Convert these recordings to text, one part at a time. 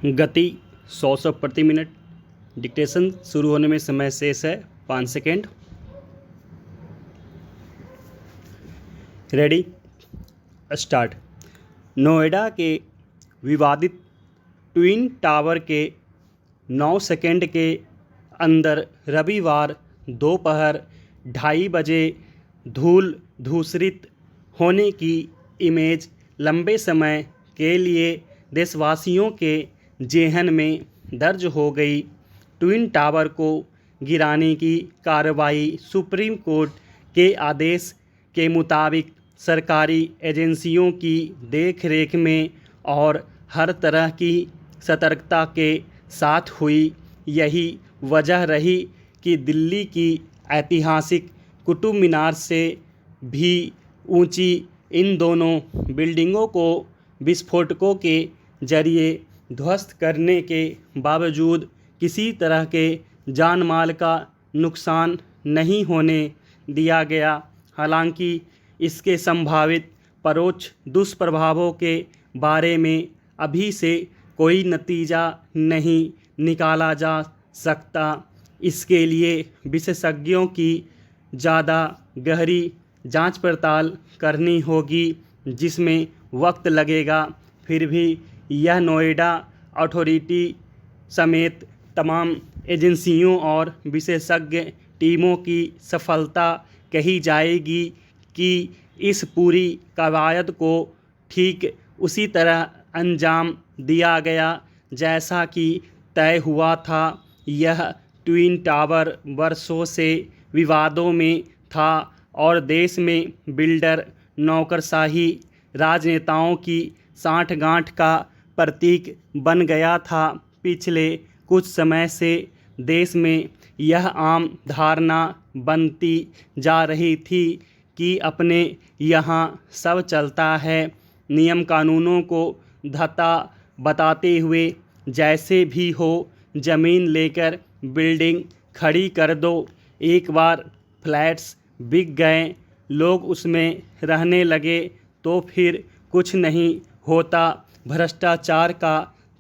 गति 100 शब्द प्रति मिनट। डिक्टेशन शुरू होने में समय शेष है 5 सेकेंड। Ready, start. नोएडा के विवादित ट्विन टावर के 9 सेकेंड के अंदर रविवार दोपहर 2:30 बजे धूल धूसरित होने की इमेज लंबे समय के लिए देशवासियों के जेहन में दर्ज हो गई। ट्विन टावर को गिराने की कार्रवाई सुप्रीम कोर्ट के आदेश के मुताबिक सरकारी एजेंसियों की देखरेख में और हर तरह की सतर्कता के साथ हुई। यही वजह रही कि दिल्ली की ऐतिहासिक कुतुब मीनार से भी ऊंची इन दोनों बिल्डिंगों को विस्फोटकों के जरिए ध्वस्त करने के बावजूद किसी तरह के जान माल का नुकसान नहीं होने दिया गया। हालांकि इसके संभावित परोक्ष दुष्प्रभावों के बारे में अभी से कोई नतीजा नहीं निकाला जा सकता। इसके लिए विशेषज्ञों की ज़्यादा गहरी जांच पड़ताल करनी होगी, जिसमें वक्त लगेगा। फिर भी यह नोएडा अथॉरिटी समेत तमाम एजेंसियों और विशेषज्ञ टीमों की सफलता कही जाएगी कि इस पूरी कवायद को ठीक उसी तरह अंजाम दिया गया जैसा कि तय हुआ था। यह ट्विन टावर वर्षों से विवादों में था और देश में बिल्डर नौकरशाही राजनेताओं की साठगांठ का प्रतीक बन गया था। पिछले कुछ समय से देश में यह आम धारणा बनती जा रही थी कि अपने यहाँ सब चलता है। नियम कानूनों को धत्ता बताते हुए जैसे भी हो ज़मीन लेकर बिल्डिंग खड़ी कर दो। एक बार फ्लैट्स बिक गए, लोग उसमें रहने लगे तो फिर कुछ नहीं होता। भ्रष्टाचार का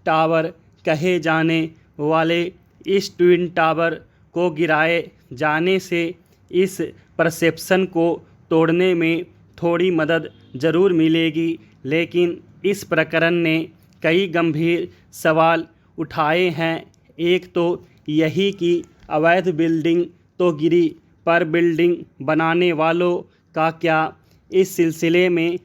टावर कहे जाने वाले इस ट्विन टावर को गिराए जाने से इस परसेप्शन को तोड़ने में थोड़ी मदद ज़रूर मिलेगी, लेकिन इस प्रकरण ने कई गंभीर सवाल उठाए हैं। एक तो यही कि अवैध बिल्डिंग तो गिरी, पर बिल्डिंग बनाने वालों का क्या? इस सिलसिले में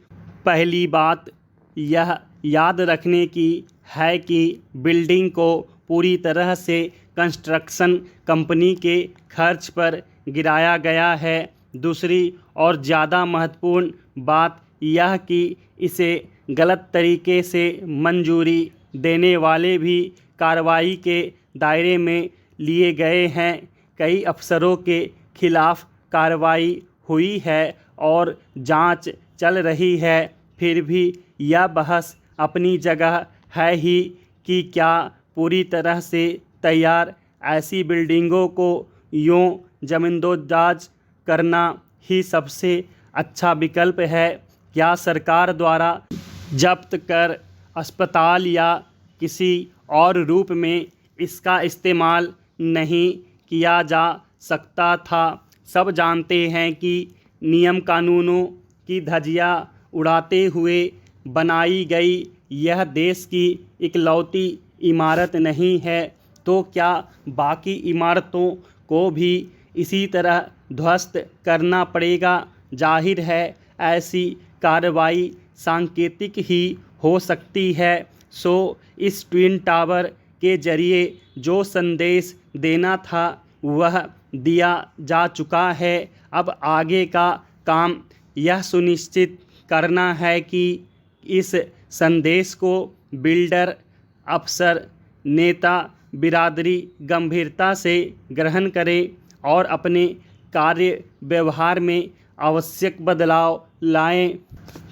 पहली बात यह याद रखने की है कि बिल्डिंग को पूरी तरह से कंस्ट्रक्शन कंपनी के खर्च पर गिराया गया है। दूसरी और ज़्यादा महत्वपूर्ण बात यह कि इसे गलत तरीके से मंजूरी देने वाले भी कार्रवाई के दायरे में लिए गए हैं। कई अफसरों के खिलाफ कार्रवाई हुई है और जांच चल रही है। फिर भी यह बहस अपनी जगह है ही कि क्या पूरी तरह से तैयार ऐसी बिल्डिंगों को यूं ज़मींदोज़ करना ही सबसे अच्छा विकल्प है। क्या सरकार द्वारा जब्त कर अस्पताल या किसी और रूप में इसका इस्तेमाल नहीं किया जा सकता था? सब जानते हैं कि नियम कानूनों की धज्जियां उड़ाते हुए बनाई गई यह देश की इकलौती इमारत नहीं है, तो क्या बाकी इमारतों को भी इसी तरह ध्वस्त करना पड़ेगा? जाहिर है ऐसी कार्रवाई सांकेतिक ही हो सकती है। सो इस ट्विन टावर के जरिए जो संदेश देना था वह दिया जा चुका है। अब आगे का काम यह सुनिश्चित करना है कि इस संदेश को बिल्डर, अफसर, नेता, बिरादरी गंभीरता से ग्रहण करें और अपने कार्य व्यवहार में आवश्यक बदलाव लाएं।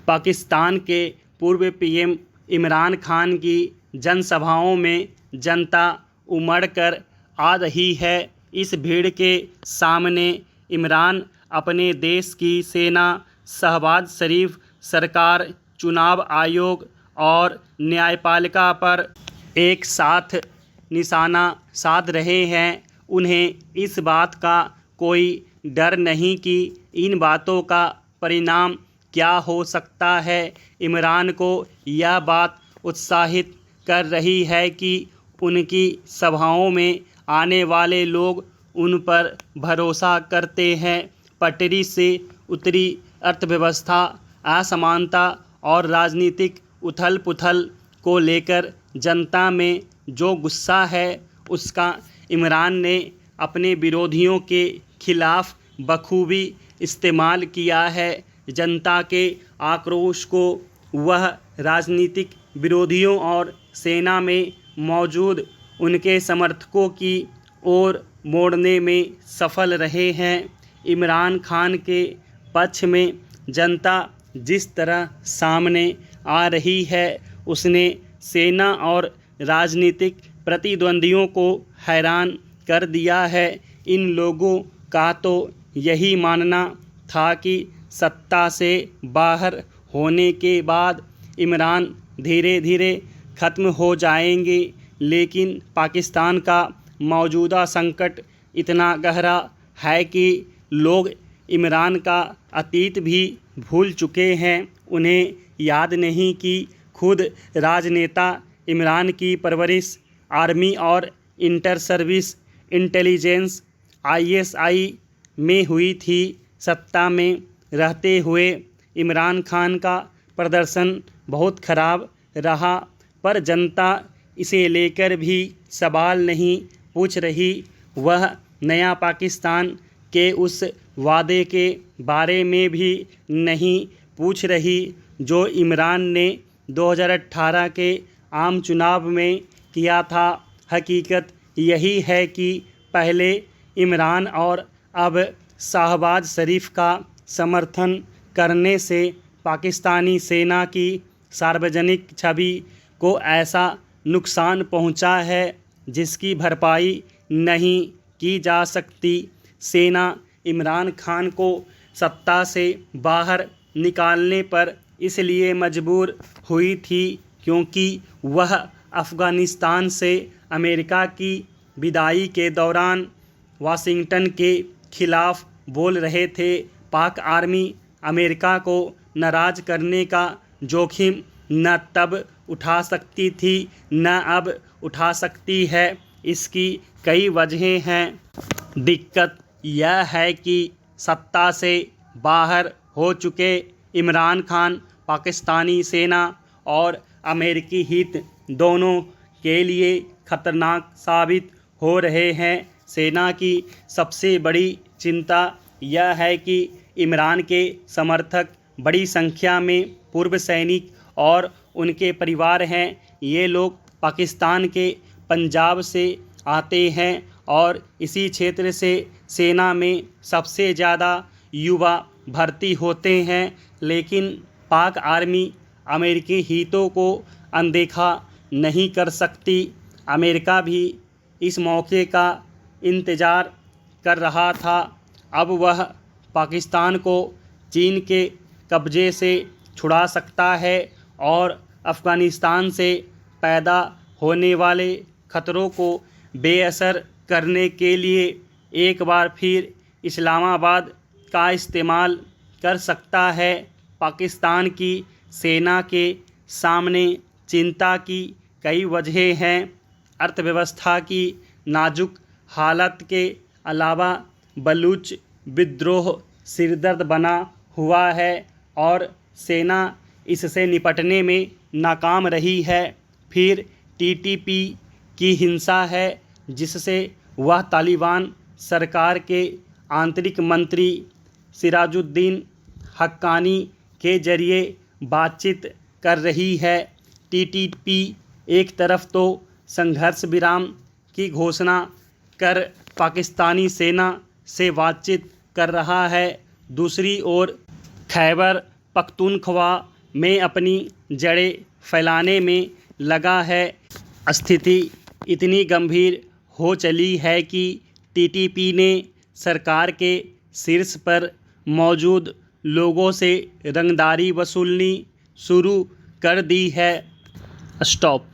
पाकिस्तान के पूर्व पीएम इमरान खान की जनसभाओं में जनता उमड़कर आ रही है। इस भीड़ के सामने इमरान अपने देश की सेना, शहबाज शरीफ सरकार, चुनाव आयोग और न्यायपालिका पर एक साथ निशाना साध रहे हैं। उन्हें इस बात का कोई डर नहीं कि इन बातों का परिणाम क्या हो सकता है। इमरान को यह बात उत्साहित कर रही है कि उनकी सभाओं में आने वाले लोग उन पर भरोसा करते हैं। पटरी से उतरी अर्थव्यवस्था, असमानता और राजनीतिक उथल पुथल को लेकर जनता में जो गुस्सा है, उसका इमरान ने अपने विरोधियों के खिलाफ बखूबी इस्तेमाल किया है। जनता के आक्रोश को वह राजनीतिक विरोधियों और सेना में मौजूद उनके समर्थकों की ओर मोड़ने में सफल रहे हैं। इमरान खान के पक्ष में जनता जिस तरह सामने आ रही है, उसने सेना और राजनीतिक प्रतिद्वंदियों को हैरान कर दिया है। इन लोगों का तो यही मानना था कि सत्ता से बाहर होने के बाद इमरान धीरे धीरे ख़त्म हो जाएंगे, लेकिन पाकिस्तान का मौजूदा संकट इतना गहरा है कि लोग इमरान का अतीत भी भूल चुके हैं। उन्हें याद नहीं कि खुद राजनेता इमरान की परवरिश आर्मी और इंटर सर्विस इंटेलिजेंस ISI में हुई थी। सत्ता में रहते हुए इमरान खान का प्रदर्शन बहुत खराब रहा, पर जनता इसे लेकर भी सवाल नहीं पूछ रही। वह नया पाकिस्तान के उस वादे के बारे में भी नहीं पूछ रही जो इमरान ने 2018 के आम चुनाव में किया था। हकीकत यही है कि पहले इमरान और अब शहबाज शरीफ का समर्थन करने से पाकिस्तानी सेना की सार्वजनिक छवि को ऐसा नुकसान पहुंचा है जिसकी भरपाई नहीं की जा सकती। सेना इमरान खान को सत्ता से बाहर निकालने पर इसलिए मजबूर हुई थी क्योंकि वह अफ़गानिस्तान से अमेरिका की विदाई के दौरान वाशिंगटन के खिलाफ बोल रहे थे। पाक आर्मी अमेरिका को नाराज़ करने का जोखिम न तब उठा सकती थी न अब उठा सकती है। इसकी कई वजहें हैं। दिक्कत यह है कि सत्ता से बाहर हो चुके इमरान खान पाकिस्तानी सेना और अमेरिकी हित दोनों के लिए खतरनाक साबित हो रहे हैं। सेना की सबसे बड़ी चिंता यह है कि इमरान के समर्थक बड़ी संख्या में पूर्व सैनिक और उनके परिवार हैं। ये लोग पाकिस्तान के पंजाब से आते हैं और इसी क्षेत्र से सेना में सबसे ज़्यादा युवा भर्ती होते हैं। लेकिन पाक आर्मी अमेरिकी हितों को अनदेखा नहीं कर सकती। अमेरिका भी इस मौके का इंतज़ार कर रहा था। अब वह पाकिस्तान को चीन के कब्ज़े से छुड़ा सकता है और अफ़गानिस्तान से पैदा होने वाले ख़तरों को बेअसर करने के लिए एक बार फिर इस्लामाबाद का इस्तेमाल कर सकता है। पाकिस्तान की सेना के सामने चिंता की कई वजहें हैं। अर्थव्यवस्था की नाजुक हालत के अलावा बलूच विद्रोह सिरदर्द बना हुआ है और सेना इससे निपटने में नाकाम रही है। फिर TTP की हिंसा है जिससे वह तालिबान सरकार के आंतरिक मंत्री सिराजुद्दीन हक्कानी के जरिए बातचीत कर रही है। TTP एक तरफ तो संघर्ष विराम की घोषणा कर पाकिस्तानी सेना से बातचीत कर रहा है, दूसरी ओर खैबर पख्तूनख्वा में अपनी जड़ें फैलाने में लगा है। स्थिति इतनी गंभीर हो चली है कि TTP ने सरकार के शीर्ष पर मौजूद लोगों से रंगदारी वसूलनी शुरू कर दी है। स्टॉप।